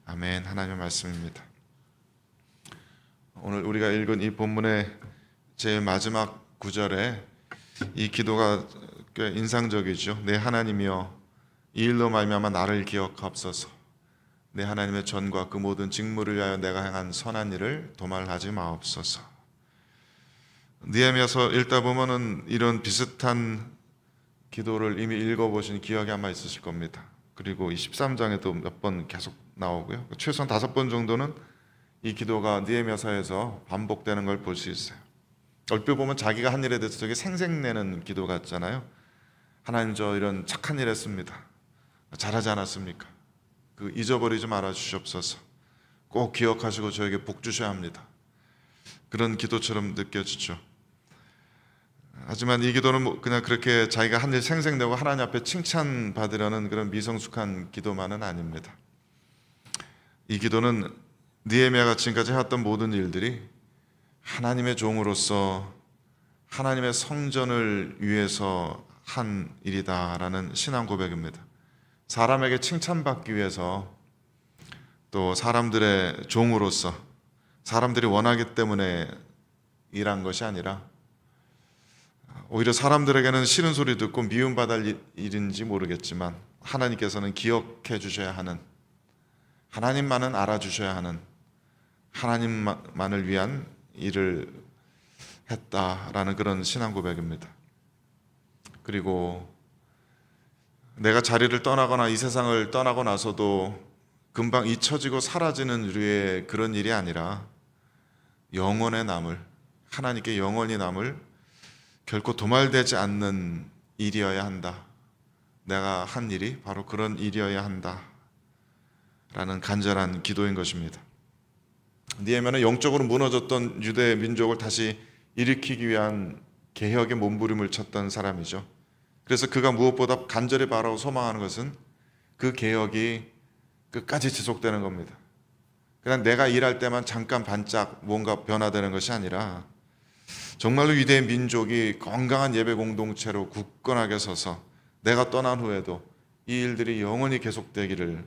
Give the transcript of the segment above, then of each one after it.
아멘. 하나님의 말씀입니다. 오늘 우리가 읽은 이 본문의 제일 마지막 구절에 이 기도가 꽤 인상적이죠. 내 하나님이여, 이 일로 말미암아 나를 기억하옵소서. 내 하나님의 전과 그 모든 직무를 위하여 내가 행한 선한 일을 도말하지 마옵소서. 느헤미야서 읽다 보면은 이런 비슷한 기도를 이미 읽어보신 기억이 아마 있으실 겁니다. 그리고 이 13장에도 몇 번 계속 나오고요. 최소한 5번 정도는 이 기도가 느헤미야서에서 반복되는 걸 볼 수 있어요. 얼핏 보면 자기가 한 일에 대해서 되게 생색내는 기도 같잖아요. 하나님, 저 이런 착한 일 했습니다. 잘하지 않았습니까? 그 잊어버리지 말아 주시옵소서. 꼭 기억하시고 저에게 복 주셔야 합니다. 그런 기도처럼 느껴지죠. 하지만 이 기도는 그냥 그렇게 자기가 한 일 생색내고 하나님 앞에 칭찬받으려는 그런 미성숙한 기도만은 아닙니다. 이 기도는 느헤미야가 지금까지 해왔던 모든 일들이 하나님의 종으로서 하나님의 성전을 위해서 한 일이다라는 신앙 고백입니다. 사람에게 칭찬받기 위해서, 또 사람들의 종으로서 사람들이 원하기 때문에 일한 것이 아니라 오히려 사람들에게는 싫은 소리 듣고 미움받을 일인지 모르겠지만 하나님께서는 기억해 주셔야 하는, 하나님만은 알아주셔야 하는, 하나님만을 위한 일을 했다라는 그런 신앙 고백입니다. 그리고 내가 자리를 떠나거나 이 세상을 떠나고 나서도 금방 잊혀지고 사라지는 류의 그런 일이 아니라 영원에 남을, 하나님께 영원히 남을, 결코 도말되지 않는 일이어야 한다. 내가 한 일이 바로 그런 일이어야 한다 라는 간절한 기도인 것입니다. 느헤미야는 영적으로 무너졌던 유대 민족을 다시 일으키기 위한 개혁의 몸부림을 쳤던 사람이죠. 그래서 그가 무엇보다 간절히 바라고 소망하는 것은 그 개혁이 끝까지 지속되는 겁니다. 그냥 내가 일할 때만 잠깐 반짝 뭔가 변화되는 것이 아니라 정말로 유대인 민족이 건강한 예배 공동체로 굳건하게 서서 내가 떠난 후에도 이 일들이 영원히 계속되기를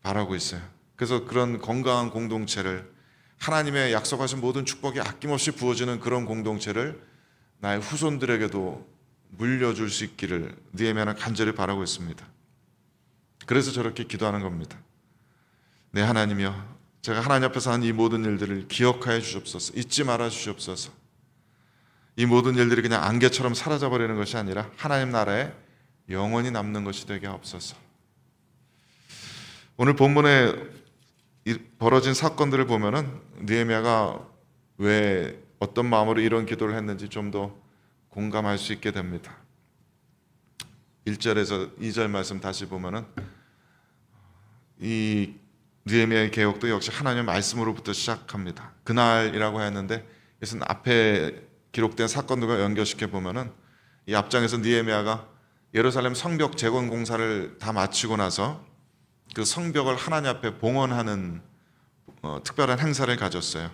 바라고 있어요. 그래서 그런 건강한 공동체를, 하나님의 약속하신 모든 축복이 아낌없이 부어지는 그런 공동체를 나의 후손들에게도 물려줄 수 있기를 느헤미야는 간절히 바라고 있습니다. 그래서 저렇게 기도하는 겁니다. 내 하나님이여, 제가 하나님 앞에서 한 이 모든 일들을 기억하여 주시옵소서. 잊지 말아 주시옵소서. 이 모든 일들이 그냥 안개처럼 사라져버리는 것이 아니라 하나님 나라에 영원히 남는 것이 되게 하옵소서. 오늘 본문에 벌어진 사건들을 보면은 느헤미야가 왜 어떤 마음으로 이런 기도를 했는지 좀 더 공감할 수 있게 됩니다. 1절에서 2절 말씀 다시 보면은 이 느헤미야의 개혁도 역시 하나님의 말씀으로부터 시작합니다. 그날이라고 했는데 이것은 앞에 기록된 사건들과 연결시켜 보면은 이 앞장에서 느헤미야가 예루살렘 성벽 재건 공사를 다 마치고 나서 그 성벽을 하나님 앞에 봉헌하는 특별한 행사를 가졌어요.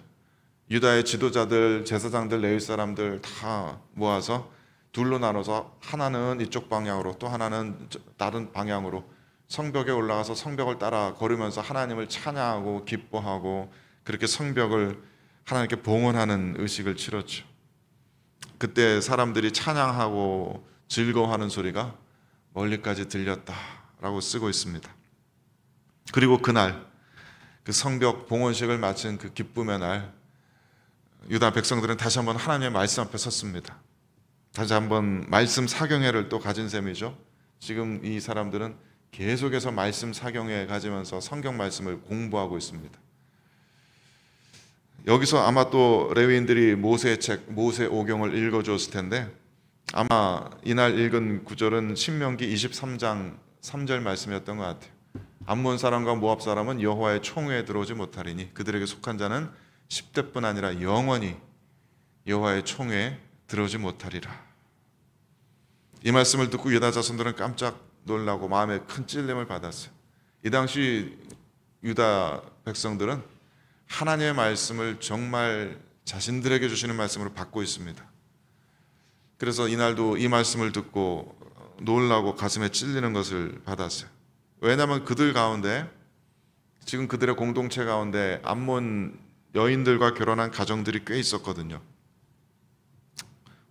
유다의 지도자들, 제사장들, 레위 사람들 다 모아서 둘로 나눠서 하나는 이쪽 방향으로 또 하나는 다른 방향으로 성벽에 올라가서 성벽을 따라 걸으면서 하나님을 찬양하고 기뻐하고 그렇게 성벽을 하나님께 봉헌하는 의식을 치렀죠. 그때 사람들이 찬양하고 즐거워하는 소리가 멀리까지 들렸다라고 쓰고 있습니다. 그리고 그날 그 성벽 봉헌식을 마친 그 기쁨의 날, 유다 백성들은 다시 한번 하나님의 말씀 앞에 섰습니다. 다시 한번 말씀 사경회를 또 가진 셈이죠. 지금 이 사람들은 계속해서 말씀 사경회 가지면서 성경 말씀을 공부하고 있습니다. 여기서 아마 또 레위인들이 모세의 책 모세오경을 읽어줬을 텐데 아마 이날 읽은 구절은 신명기 23장 3절 말씀이었던 것 같아요. 암몬 사람과 모압 사람은 여호와의 총회에 들어오지 못하리니 그들에게 속한 자는 10대뿐 아니라 영원히 여호와의 총회에 들어오지 못하리라. 이 말씀을 듣고 유다 자손들은 깜짝 놀라고 마음에 큰 찔림을 받았어요. 이 당시 유다 백성들은 하나님의 말씀을 정말 자신들에게 주시는 말씀으로 받고 있습니다. 그래서 이날도 이 말씀을 듣고 놀라고 가슴에 찔리는 것을 받았어요. 왜냐하면 그들 가운데 지금 그들의 공동체 가운데 암몬 여인들과 결혼한 가정들이 꽤 있었거든요.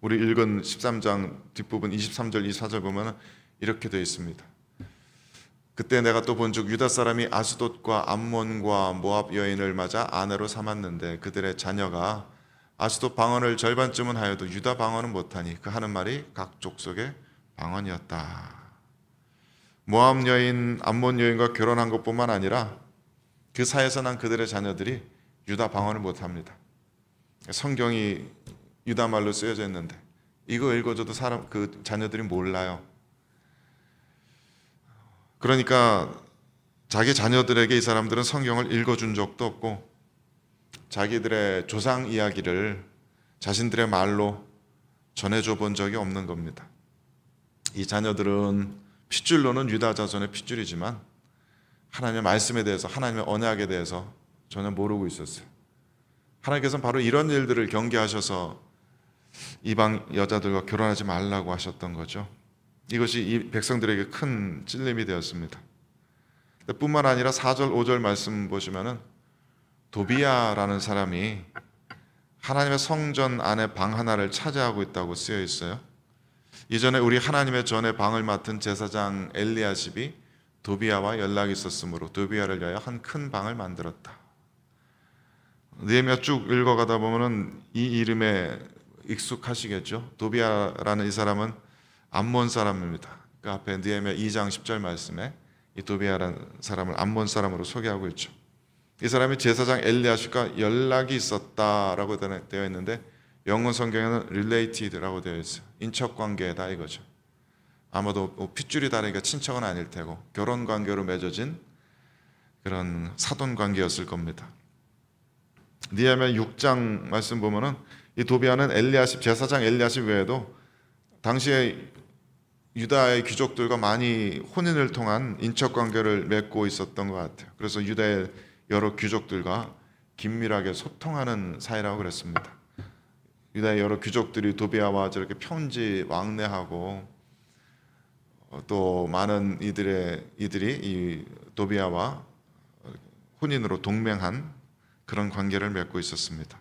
우리 읽은 13장 뒷부분 23절 24절 보면 이렇게 되어 있습니다. 그때 내가 또 본즉 유다 사람이 아스돗과 암몬과 모압 여인을 맞아 아내로 삼았는데 그들의 자녀가 아스돗 방언을 절반쯤은 하여도 유다 방언은 못하니 그 하는 말이 각 족속의 방언이었다. 모압 여인, 암몬 여인과 결혼한 것뿐만 아니라 그 사이에서 난 그들의 자녀들이 유다 방언을 못합니다. 성경이 유다 말로 쓰여져 있는데 이거 읽어줘도 그 자녀들이 몰라요. 그러니까 자기 자녀들에게 이 사람들은 성경을 읽어준 적도 없고 자기들의 조상 이야기를 자신들의 말로 전해줘 본 적이 없는 겁니다. 이 자녀들은 핏줄로는 유다 자손의 핏줄이지만 하나님의 말씀에 대해서, 하나님의 언약에 대해서 전혀 모르고 있었어요. 하나님께서는 바로 이런 일들을 경계하셔서 이방 여자들과 결혼하지 말라고 하셨던 거죠. 이것이 이 백성들에게 큰 찔림이 되었습니다. 뿐만 아니라 4절 5절 말씀 보시면은 도비야라는 사람이 하나님의 성전 안에 방 하나를 차지하고 있다고 쓰여 있어요. 이전에 우리 하나님의 전에 방을 맡은 제사장 엘리야십이 도비야와 연락이 있었으므로 도비야를 위하여 한 큰 방을 만들었다. 느헤미야 쭉 읽어가다 보면은 이 이름에 익숙하시겠죠. 도비야라는 이 사람은 암몬 사람입니다. 그 앞에 느헤미야 2장 10절 말씀에 이 도비야라는 사람을 암몬 사람으로 소개하고 있죠. 이 사람이 제사장 엘리야십과 연락이 있었다라고 되어 있는데 영어 성경에는 related라고 되어 있어요. 인척 관계다 이거죠. 아마도 핏줄이 다르니까 친척은 아닐 테고 결혼 관계로 맺어진 그런 사돈 관계였을 겁니다. 느헤미야 6장 말씀 보면은 이 도비야는 엘리야십 제사장 엘리야십 외에도 당시에 유다의 귀족들과 많이 혼인을 통한 인척 관계를 맺고 있었던 것 같아요. 그래서 유다의 여러 귀족들과 긴밀하게 소통하는 사이라고 그랬습니다. 유다의 여러 귀족들이 도비야와 저렇게 편지 왕래하고 또 많은 이들이 이 도비야와 혼인으로 동맹한 그런 관계를 맺고 있었습니다.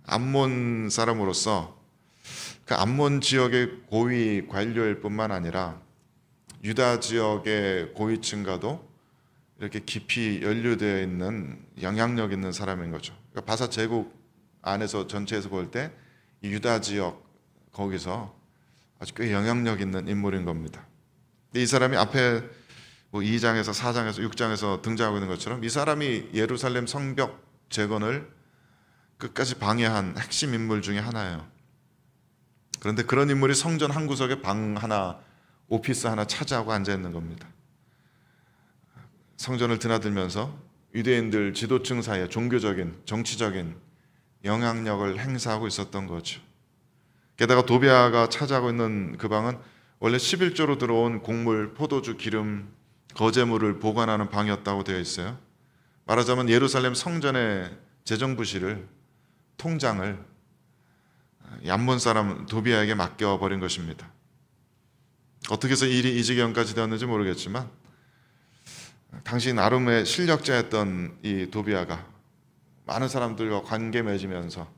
암몬 사람으로서 그 암몬 지역의 고위 관료일 뿐만 아니라 유다 지역의 고위층과도 이렇게 깊이 연루되어 있는 영향력 있는 사람인 거죠. 그러니까 바사 제국 안에서 전체에서 볼 때 이 유다 지역 거기서 아주 꽤 영향력 있는 인물인 겁니다. 이 사람이 앞에 2장에서 4장에서 6장에서 등장하고 있는 것처럼 이 사람이 예루살렘 성벽 재건을 끝까지 방해한 핵심 인물 중에 하나예요. 그런데 그런 인물이 성전 한 구석에 방 하나, 오피스 하나 차지하고 앉아 있는 겁니다. 성전을 드나들면서 유대인들 지도층 사이에 종교적인, 정치적인 영향력을 행사하고 있었던 거죠. 게다가 도비야가 차지하고 있는 그 방은 원래 11조로 들어온 곡물, 포도주, 기름, 거제물을 보관하는 방이었다고 되어 있어요. 말하자면 예루살렘 성전의 재정부실을, 통장을 암몬 사람 도비야에게 맡겨버린 것입니다. 어떻게 해서 일이 이 지경까지 되었는지 모르겠지만 당시 나름의 실력자였던 이 도비야가 많은 사람들과 관계 맺으면서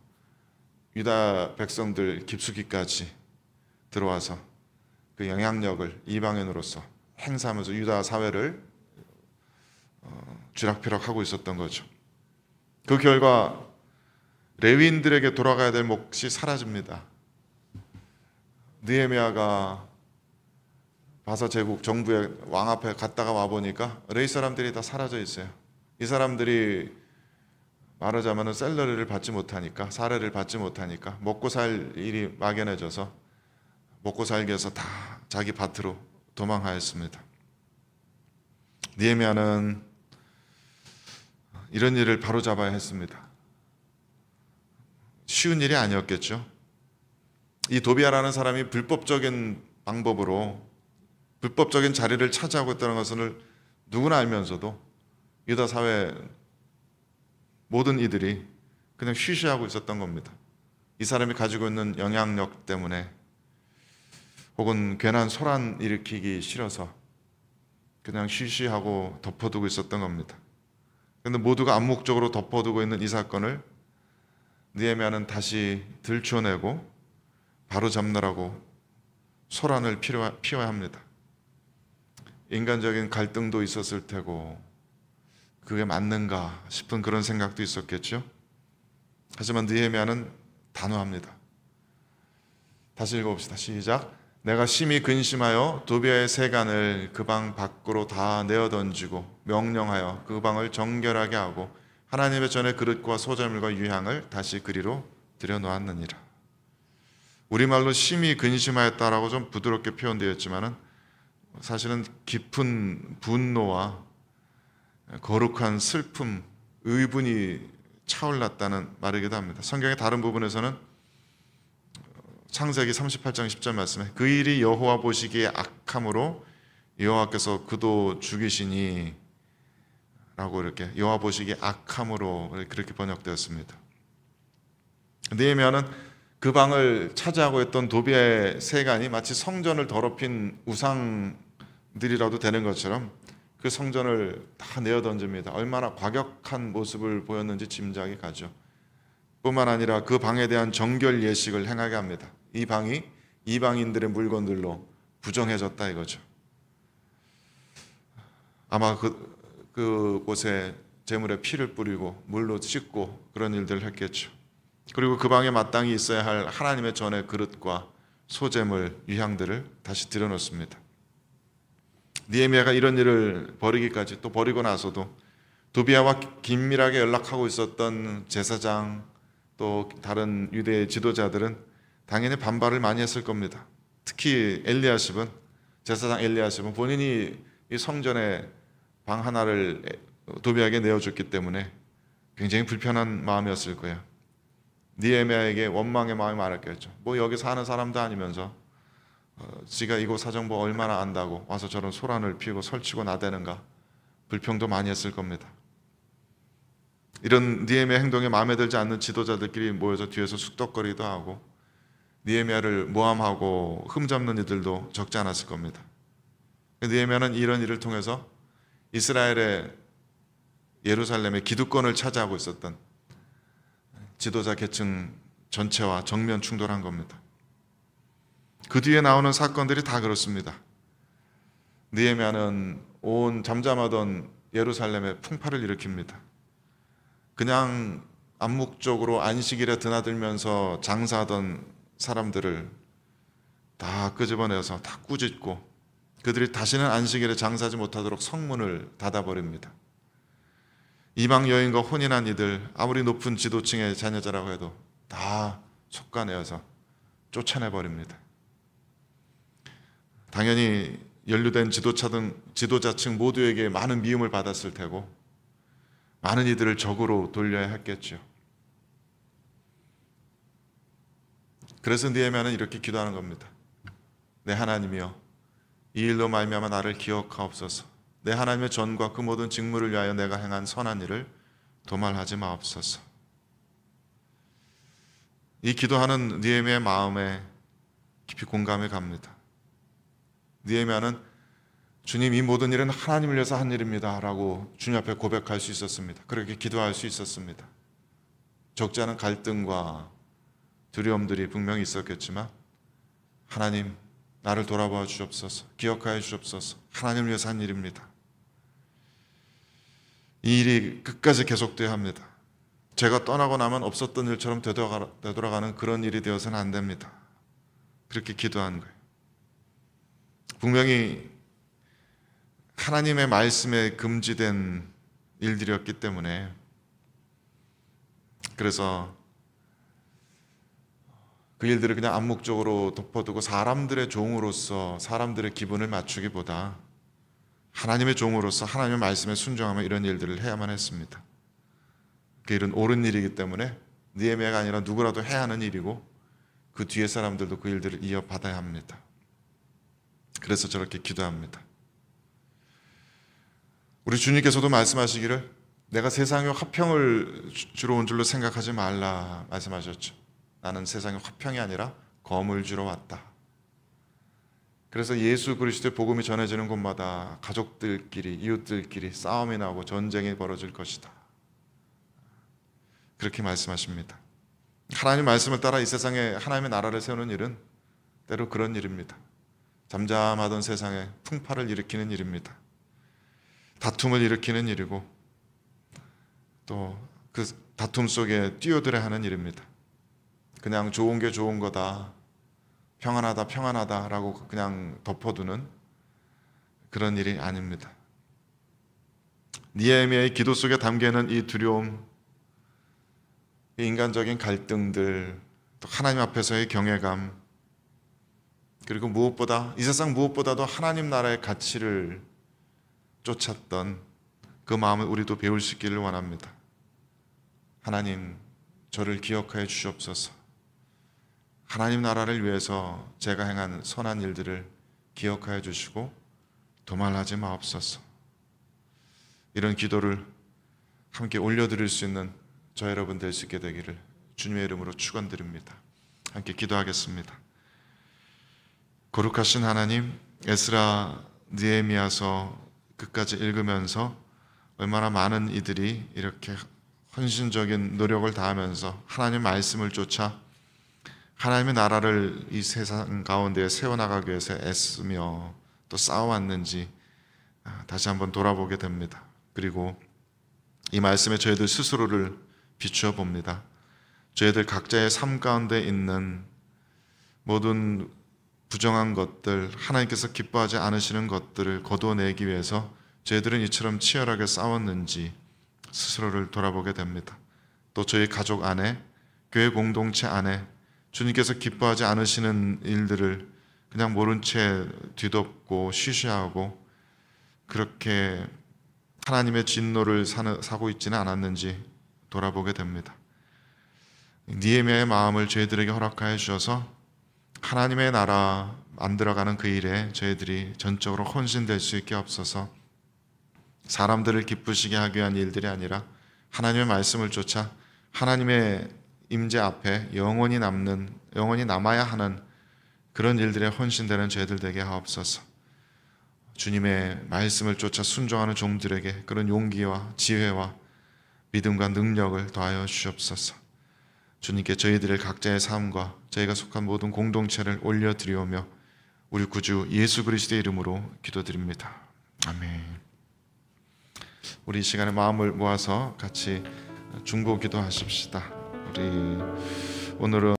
유다 백성들 깊숙이까지 들어와서 그 영향력을 이방인으로서 행사하면서 유다 사회를 쥐락펴락하고 있었던 거죠. 그 결과 레위인들에게 돌아가야 될 몫이 사라집니다. 느헤미야가 바사 제국 정부의 왕 앞에 갔다가 와 보니까 레위 사람들이 다 사라져 있어요. 이 사람들이 말하자면 샐러리를 받지 못하니까, 사례를 받지 못하니까 먹고 살 일이 막연해져서 먹고 살기 위해서 다 자기 밭으로 도망하였습니다. 느헤미야는 이런 일을 바로잡아야 했습니다. 쉬운 일이 아니었겠죠. 이 도비야라는 사람이 불법적인 방법으로 불법적인 자리를 차지하고 있다는 것을 누구나 알면서도 유다 사회 모든 이들이 그냥 쉬쉬하고 있었던 겁니다. 이 사람이 가지고 있는 영향력 때문에 혹은 괜한 소란 일으키기 싫어서 그냥 쉬쉬하고 덮어두고 있었던 겁니다. 그런데 모두가 암묵적으로 덮어두고 있는 이 사건을 느헤미야는 다시 들춰내고 바로잡느라고 소란을 피워야 합니다. 인간적인 갈등도 있었을 테고 그게 맞는가 싶은 그런 생각도 있었겠죠. 하지만 느헤미야는 단호합니다. 다시 읽어봅시다. 시작. 내가 심히 근심하여 도비아의 세간을 그 방 밖으로 다 내어 던지고 명령하여 그 방을 정결하게 하고 하나님의 전에 그릇과 소재물과 유향을 다시 그리로 들여놓았느니라. 우리말로 심히 근심하였다라고 좀 부드럽게 표현되어 있지만은 사실은 깊은 분노와 거룩한 슬픔, 의분이 차올랐다는 말이기도 합니다. 성경의 다른 부분에서는 창세기 38장 10절 말씀에 그 일이 여호와 보시기에 악함으로 여호와께서 그도 죽이시니 라고 이렇게 여호와 보시기에 악함으로 그렇게 번역되었습니다. 느헤미야는 그 방을 차지하고 있던 도비아의 세간이 마치 성전을 더럽힌 우상들이라도 되는 것처럼 그 성전을 다 내어 던집니다. 얼마나 과격한 모습을 보였는지 짐작이 가죠. 뿐만 아니라 그 방에 대한 정결 예식을 행하게 합니다. 이 방이 이방인들의 물건들로 부정해졌다 이거죠. 아마 그곳에 제물에 피를 뿌리고 물로 씻고 그런 일들을 했겠죠. 그리고 그 방에 마땅히 있어야 할 하나님의 전의 그릇과 소재물, 유향들을 다시 들여놓습니다. 느헤미야가 이런 일을 벌이기까지 또 벌이고 나서도 도비아와 긴밀하게 연락하고 있었던 제사장 또 다른 유대의 지도자들은 당연히 반발을 많이 했을 겁니다. 특히 제사장 엘리야십은 본인이 이 성전의 방 하나를 도비아에게 내어줬기 때문에 굉장히 불편한 마음이었을 거예요. 느헤미야에게 원망의 마음이 많았겠죠. 뭐 여기 사는 사람도 아니면서 지가 이곳 사정보 얼마나 안다고 와서 저런 소란을 피우고 설치고 나대는가 불평도 많이 했을 겁니다. 이런 느헤미야 행동에 마음에 들지 않는 지도자들끼리 모여서 뒤에서 쑥덕거리기도 하고 느헤미야를 모함하고 흠잡는 이들도 적지 않았을 겁니다. 느헤미야는 이런 일을 통해서 이스라엘의 예루살렘의 기득권을 차지하고 있었던 지도자 계층 전체와 정면 충돌한 겁니다. 그 뒤에 나오는 사건들이 다 그렇습니다. 느헤미야는 온 잠잠하던 예루살렘에 풍파를 일으킵니다. 그냥 암묵적으로 안식일에 드나들면서 장사하던 사람들을 다 끄집어내서 다 꾸짖고 그들이 다시는 안식일에 장사하지 못하도록 성문을 닫아버립니다. 이방 여인과 혼인한 이들, 아무리 높은 지도층의 자녀자라고 해도 다 속가내어서 쫓아내버립니다. 당연히 연루된 지도자층 모두에게 많은 미움을 받았을 테고 많은 이들을 적으로 돌려야 했겠죠. 그래서 느헤미야는 이렇게 기도하는 겁니다. 내 하나님이여, 이 일로 말미암아 나를 기억하옵소서. 내 하나님의 전과 그 모든 직무를 위하여 내가 행한 선한 일을 도말하지 마옵소서. 이 기도하는 느헤미야의 마음에 깊이 공감이 갑니다. 느헤미야는 주님, 이 모든 일은 하나님을 위해서 한 일입니다 라고 주님 앞에 고백할 수 있었습니다. 그렇게 기도할 수 있었습니다. 적지 않은 갈등과 두려움들이 분명히 있었겠지만 하나님, 나를 돌아봐 주옵소서. 기억하여 주옵소서. 하나님을 위해서 한 일입니다. 이 일이 끝까지 계속돼야 합니다. 제가 떠나고 나면 없었던 일처럼 되돌아가는 그런 일이 되어서는 안 됩니다. 그렇게 기도한 거예요. 분명히 하나님의 말씀에 금지된 일들이었기 때문에 그래서 그 일들을 그냥 암묵적으로 덮어두고 사람들의 종으로서 사람들의 기분을 맞추기보다 하나님의 종으로서 하나님의 말씀에 순종하며 이런 일들을 해야만 했습니다. 그 일은 옳은 일이기 때문에 느헤미야가 아니라 누구라도 해야 하는 일이고 그 뒤에 사람들도 그 일들을 이어받아야 합니다. 그래서 저렇게 기도합니다. 우리 주님께서도 말씀하시기를 내가 세상에 화평을 주러 온 줄로 생각하지 말라 말씀하셨죠. 나는 세상에 화평이 아니라 검을 주러 왔다. 그래서 예수 그리스도의 복음이 전해지는 곳마다 가족들끼리, 이웃들끼리 싸움이 나고 전쟁이 벌어질 것이다. 그렇게 말씀하십니다. 하나님 말씀을 따라 이 세상에 하나님의 나라를 세우는 일은 때로 그런 일입니다. 잠잠하던 세상에 풍파를 일으키는 일입니다. 다툼을 일으키는 일이고 또 그 다툼 속에 뛰어들어야 하는 일입니다. 그냥 좋은 게 좋은 거다, 평안하다 평안하다라고 그냥 덮어두는 그런 일이 아닙니다. 느헤미야의 기도 속에 담겨있는 이 두려움, 이 인간적인 갈등들, 또 하나님 앞에서의 경외감, 그리고 무엇보다 이 세상 무엇보다도 하나님 나라의 가치를 쫓았던 그 마음을 우리도 배울 수 있기를 원합니다. 하나님, 저를 기억하여 주시옵소서. 하나님 나라를 위해서 제가 행한 선한 일들을 기억하여 주시고 도말하지 마옵소서. 이런 기도를 함께 올려드릴 수 있는 저 여러분 될 수 있게 되기를 주님의 이름으로 축원드립니다. 함께 기도하겠습니다. 거룩하신 하나님, 에스라 느헤미야서 끝까지 읽으면서 얼마나 많은 이들이 이렇게 헌신적인 노력을 다하면서 하나님 말씀을 쫓아 하나님의 나라를 이 세상 가운데 세워나가기 위해서 애쓰며 또 싸워왔는지 다시 한번 돌아보게 됩니다. 그리고 이 말씀에 저희들 스스로를 비추어 봅니다. 저희들 각자의 삶 가운데 있는 모든 부정한 것들, 하나님께서 기뻐하지 않으시는 것들을 거두어내기 위해서 저희들은 이처럼 치열하게 싸웠는지 스스로를 돌아보게 됩니다. 또 저희 가족 안에, 교회 공동체 안에 주님께서 기뻐하지 않으시는 일들을 그냥 모른 채 뒤덮고 쉬쉬하고 그렇게 하나님의 진노를 사고 있지는 않았는지 돌아보게 됩니다. 느헤미야의 마음을 저희들에게 허락하여 주셔서 하나님의 나라 만들어가는 그 일에 저희들이 전적으로 헌신될 수 있게 없어서 사람들을 기쁘시게 하기 위한 일들이 아니라 하나님의 말씀을 쫓아 하나님의 임재 앞에 영원히 남아야 하는 그런 일들에 헌신되는 저희들 되게 하옵소서. 주님의 말씀을 쫓아 순종하는 종들에게 그런 용기와 지혜와 믿음과 능력을 더하여 주시옵소서. 주님께 저희들의 각자의 삶과 저희가 속한 모든 공동체를 올려드리오며 우리 구주 예수 그리스도의 이름으로 기도드립니다. 아멘. 우리 이 시간에 마음을 모아서 같이 중보 기도하십시다. 우리 오늘은